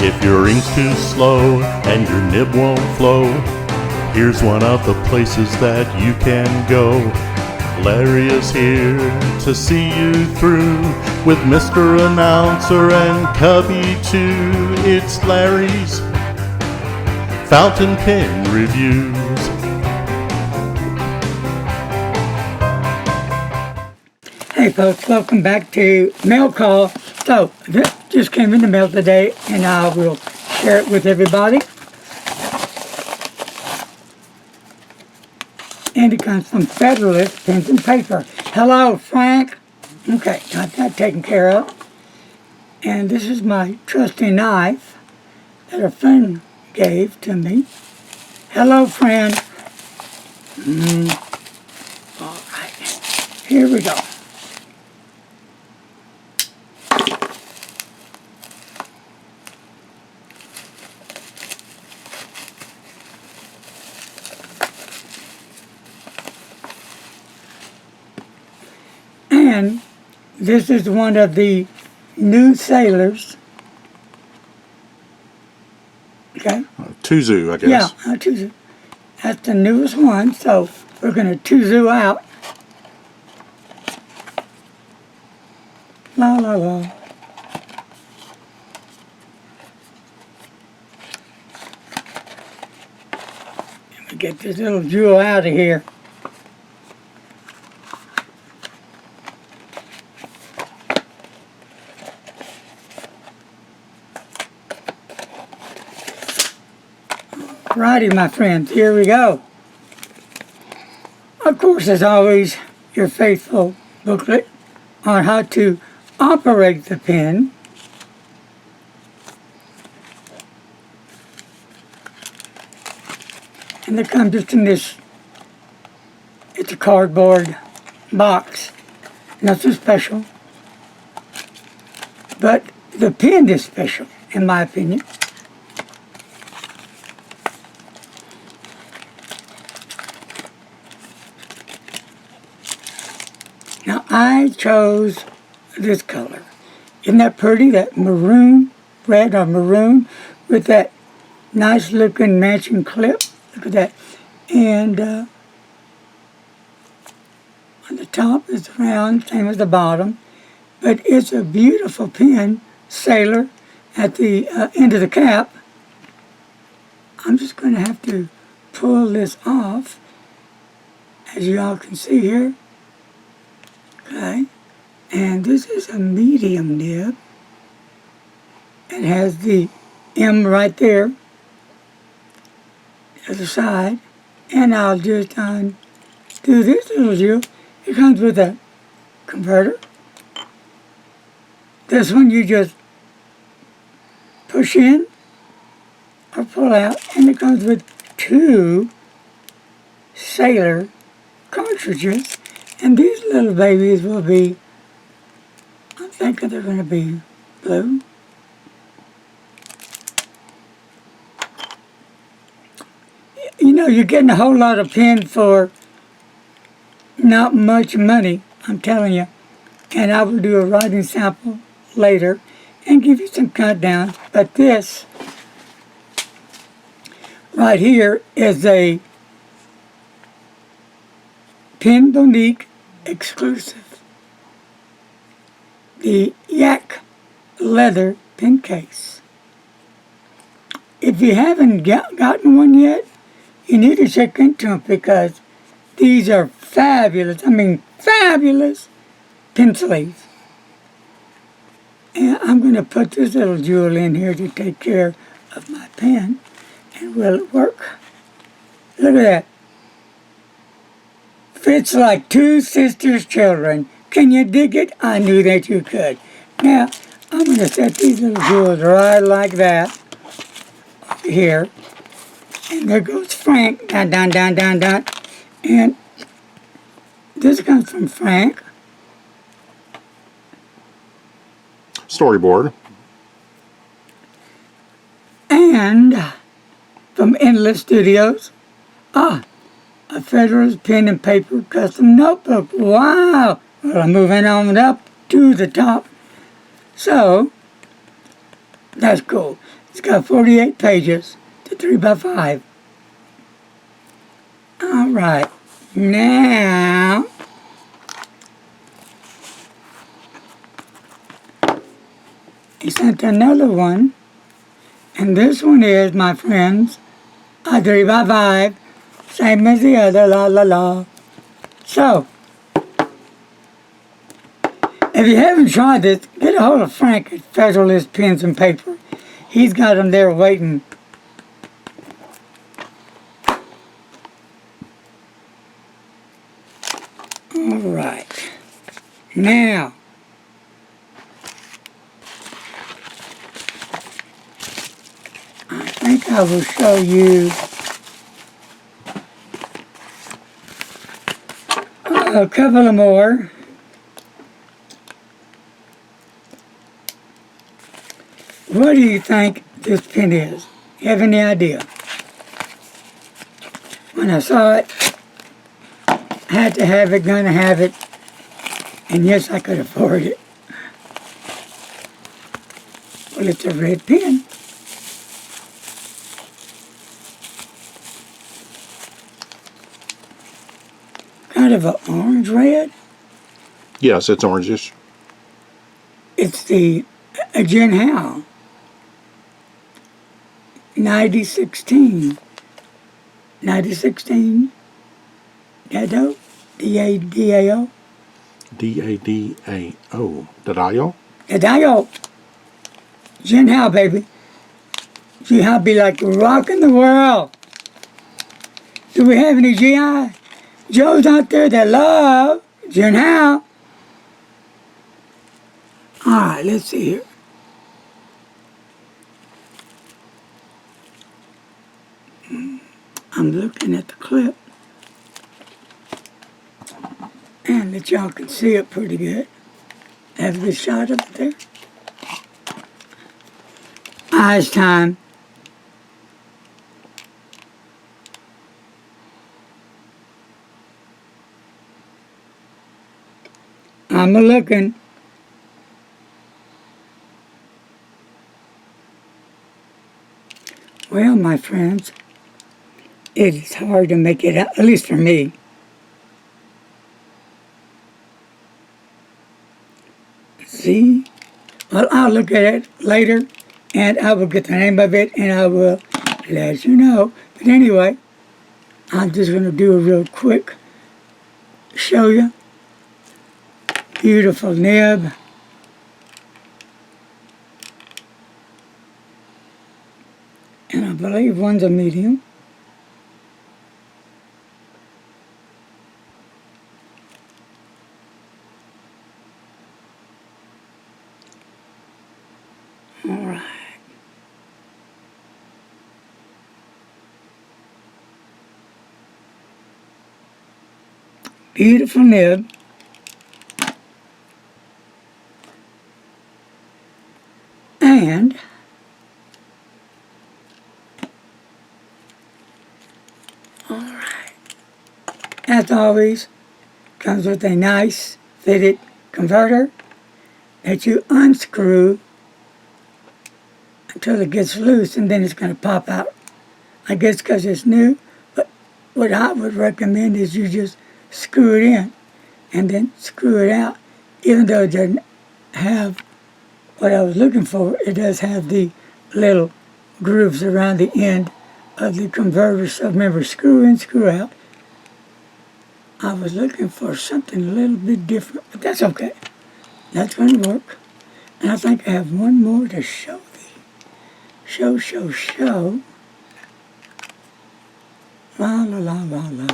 If your ink's too slow and your nib won't flow, here's one of the places that you can go. Larry is here to see you through with Mr. Announcer and Cubby too. It's Larry's Fountain Pen Reviews. Hey folks, welcome back to Mail Call. So, this just came in the mail today and I will share it with everybody. And it comes from Federalist Pens and Paper. Hello, Frank. Okay, got that taken care of. And this is my trusty knife that a friend gave to me. Hello, friend. All right, here we go. And this is one of the new sailors. Okay? Tuzu, I guess. Yeah, Tuzu. That's the newest one, so we're going to Tuzu out. La la la. Let me get this little jewel out of here. Righty, my friends, here we go. Of course, as always, your faithful booklet on how to operate the pen. And they come just in this, it's a cardboard box. Nothing special. But the pen is special, in my opinion. Now, I chose this color. Isn't that pretty? That maroon, red or maroon, with that nice looking matching clip. Look at that. And on the top is round, same as the bottom. But it's a beautiful pen, sailor, at the end of the cap. I'm just going to have to pull this off, as you all can see here. Okay, and this is a medium nib. It has the M right there, the other side, and I'll just undo this little jewel. It comes with a converter. This one you just push in or pull out, and it comes with two sailor cartridges. And these little babies will be, I'm thinking they're going to be blue. You know, you're getting a whole lot of pen for not much money, I'm telling you. And I will do a writing sample later and give you some cut downs. But this right here is a Pen Bonique exclusive. The Yak leather pen case. If you haven't gotten one yet, you need to check into them because these are fabulous, I mean fabulous pen sleeves. And I'm going to put this little jewel in here to take care of my pen. And will it work? Look at that. Fits like two sisters' children. Can you dig it? I knew that you could. Now, I'm going to set these little jewels right like that over here. And there goes Frank. Dun, dun, dun, dun, dun. And this comes from Frank. Storyboard. And from Endless Studios. A Federalist Pen and Paper Custom Notebook. Wow! Well, I'm moving on up to the top. So, that's cool. It's got 48 pages to 3 by 5. All right. Now, he sent another one. And this one is, my friends, a 3 by 5. Same as the other, la la la. So, if you haven't tried this, get a hold of Frank at Federalist Pens and Paper. He's got them there waiting. All right. Now, I think I will show you a couple of more. What do you think this pen is? You have any idea? When I saw it, had to have it, gonna have it, and yes, I could afford it. Well, it's a red pen. Kind of an orange red. Yes, it's orangish. It's the Jen Howe 9016. 9016 Dado? D-A-D-A-O? D-A-D-A-O. Dadayo? Dado. Jen Howe, baby. Jen Howe be like rocking the world. Do we have any GI Joes out there that love Jen Howe? All right, let's see here. I'm looking at the clip, and that y'all can see it pretty good. Have a good shot of it there. Eyes time. I'm looking. Well, my friends, it is hard to make it out, at least for me. See? Well, I'll look at it later, and I will get the name of it, and I will let you know. But anyway, I'm just going to do a real quick show you. Beautiful nib. And I believe one's a medium. All right. Beautiful nib. And all right. As always, comes with a nice fitted converter that you unscrew until it gets loose, and then it's going to pop out. I guess because it's new, but what I would recommend is you just screw it in and then screw it out. Even though it doesn't have what I was looking for, it does have the little grooves around the end of the converter. So remember, screw in, screw out. I was looking for something a little bit different, but that's okay. That's going to work. And I think I have one more to show thee. Show. La la la la la.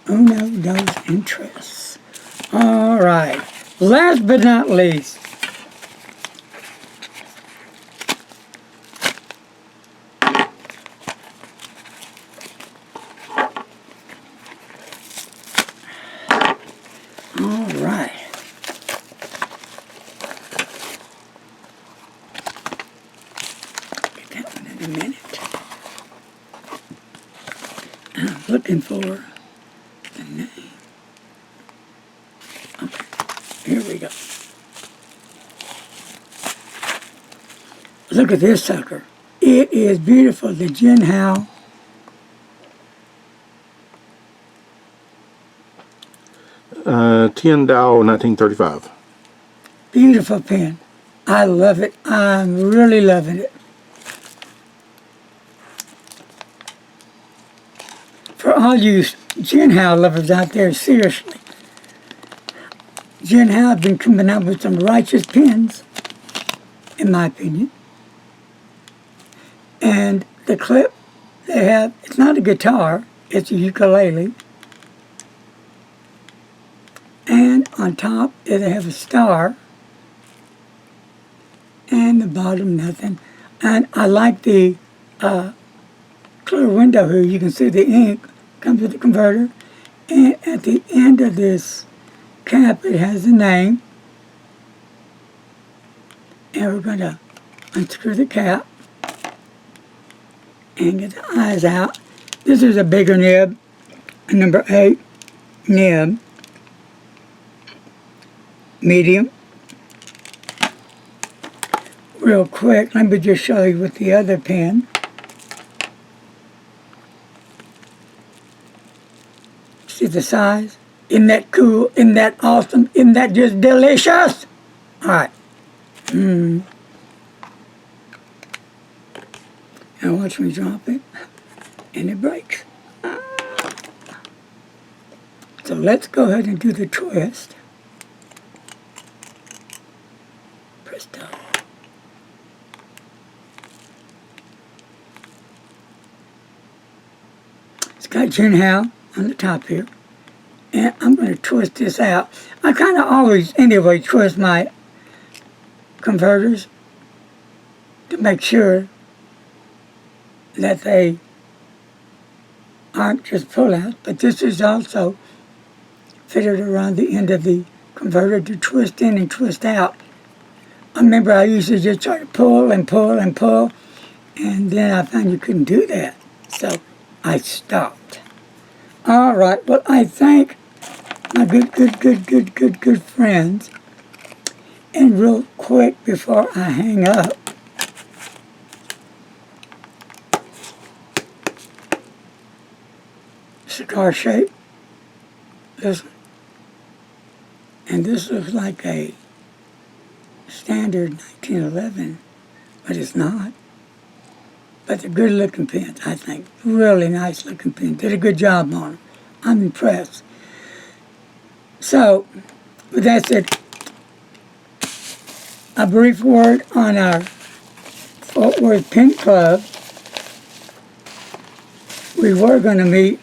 Uno, dos, and tres. All right. Last but not least, all right. Get that one in a minute. I'm looking for the name. Okay, here we go. Look at this sucker. It is beautiful. The Jin Hao. Tien Dao 1935. Beautiful pen. I love it. I'm really loving it. For all you Jin Hao lovers out there, seriously. Jin Hao have been coming out with some righteous pens, in my opinion. And the clip they have, it's not a guitar, it's a ukulele. And on top, they have a star. And the bottom, nothing. And I like the clear window here. You can see the ink comes with the converter. And at the end of this cap, it has a name. And we're going to unscrew the cap and get the eyes out. This is a bigger nib, a number 8 nib, medium. Real quick, let me just show you with the other pen. See the size? Isn't that cool? Isn't that awesome? Isn't that just delicious? All right. And watch me drop it, and it breaks. So let's go ahead and do the twist. Presto. It's got Jin Hao on the top here. And I'm going to twist this out. I kind of always, anyway, twist my converters to make sure that they aren't just pull-outs, but this is also fitted around the end of the converter to twist in and twist out. I remember I used to just try to pull and pull and pull, and then I found you couldn't do that, so I stopped. All right, well, I thank my good friends. And real quick before I hang up, cigar shape, this one. And this looks like a standard 1911, but it's not. But they're good looking pens, I think. Really nice looking pens. Did a good job on them. I'm impressed. So, with that said, a brief word on our Fort Worth Pen Club. We were going to meet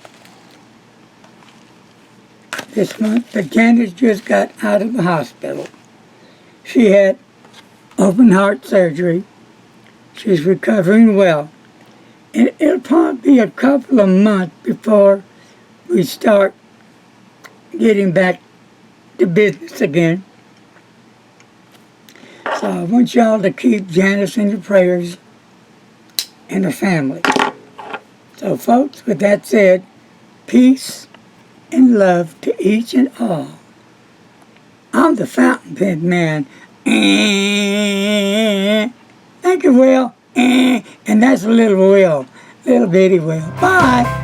this month, but Janice just got out of the hospital. She had open heart surgery. She's recovering well. And it'll probably be a couple of months before we start getting back to business again. So I want y'all to keep Janice in your prayers and her family. So folks, with that said, peace and love to each and all. I'm the fountain pen man. Thank you, Will. And that's a little Will. Little bitty Will. Bye.